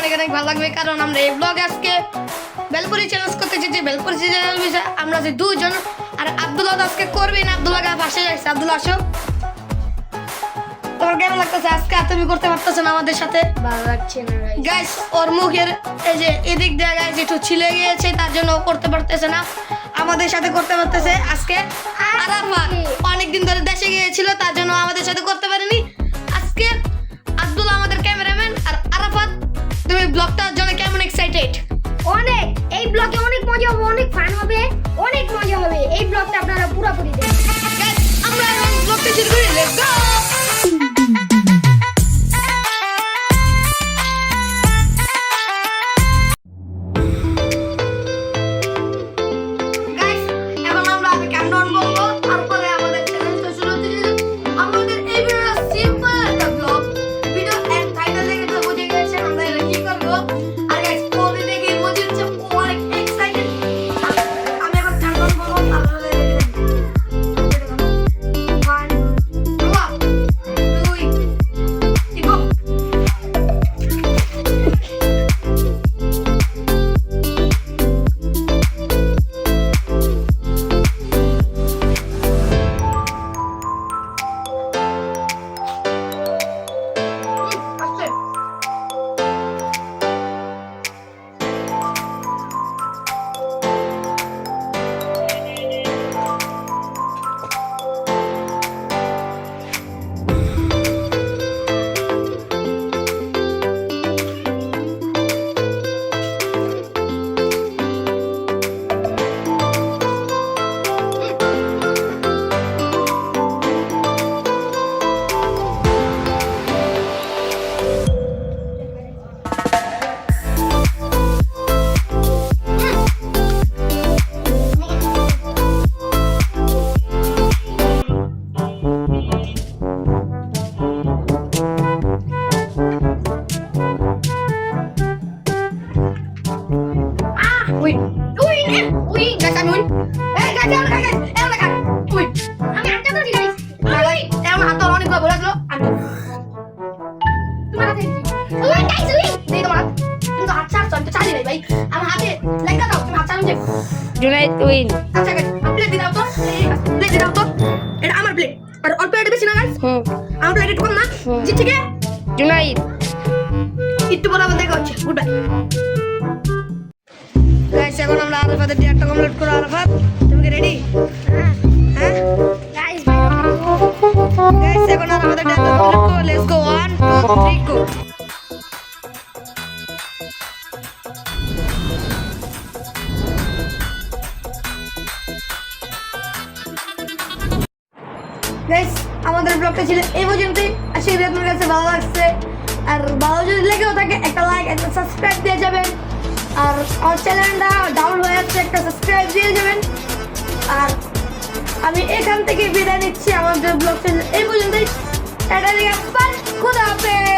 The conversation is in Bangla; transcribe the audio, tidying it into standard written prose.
অনেক অনেক ভালো লাগবে, কারণ আমরা এই ব্লগে আজকে বেলপুরি চ্যালেঞ্জ করতে চাইছি। বেলপুরি চ্যালেঞ্জ বিষয়ে আমরা যে দুজন, আর আব্দুল্লাহ আজকে করবে না। আব্দুল্লাহ পাশে যাচ্ছে। আব্দুল্লাহ আসো, তোমার কেমন লাগতেছে আজকে? তুমি করতে পারতেছো না আমাদের সাথে? ভালো লাগছে না গাইস, ওর মুখের এই যে এদিক দিয়ে গাইস একটু ছিলে গিয়েছে, তার জন্য ও করতে পারতেছে না। আমাদের সাথে করতে পারতেছে আজকে আরাফাত। অনেকদিন ধরে দেশে গিয়েছিল, তার জন্য আমাদের সাথে করতে পারেনি। আজকে আব্দুল্লাহ আমাদের ক্যামেরাম্যান, আর আরাফাত তুমি ব্লগটার জন্য কেমন এক্সাইটেড? অনেক। এই ব্লগে অনেক মজা হবে, অনেক ফান হবে, অনেক মজা হবে। এই ব্লগটা আপনারা পুরোপুরি দেখুন। গাইস, আমরা এখন ব্লগটা শুরু করি। Let's go. জুনাইদ উইন। আচ্ছা গাইস, প্লেট দিও তো। প্লেট দিও তো। এটা আমার প্লেট। আর অল্প এটা বেশি না গাইস। আমার প্লেট একটু কম না। জি ঠিক আছে। জুনাইদ একটু পরে আবার দেখা হচ্ছে। Good bye. গাইস, এখন আমরা আরাফাতের ডিয়ারটা কমপ্লিট করব। আরাফাত, তুমি কি রেডি? হ্যাঁ গাইস, গাইস, এখন আরাফাতের ডিয়ারটা কমপ্লিট করব। Let's go. 1 2 3 গো। গাইস, আমাদের ব্লগটা ছিল এই পর্যন্তই। আশা করি আপনাদের কাছে ভালো লাগছে। আর ভালো যদি লেগেও থাকে একটা লাইক, একটা সাবস্ক্রাইব দিয়ে যাবেন। আর আমার চ্যানেলটা ডাউন হয়ে যাচ্ছে, একটা সাবস্ক্রাইব দিয়ে যাবেন। আর আমি এখান থেকে বিদায় নিচ্ছি। আমাদের ব্লগটা এই পর্যন্তই। টাটা, খোদা হাফেজ।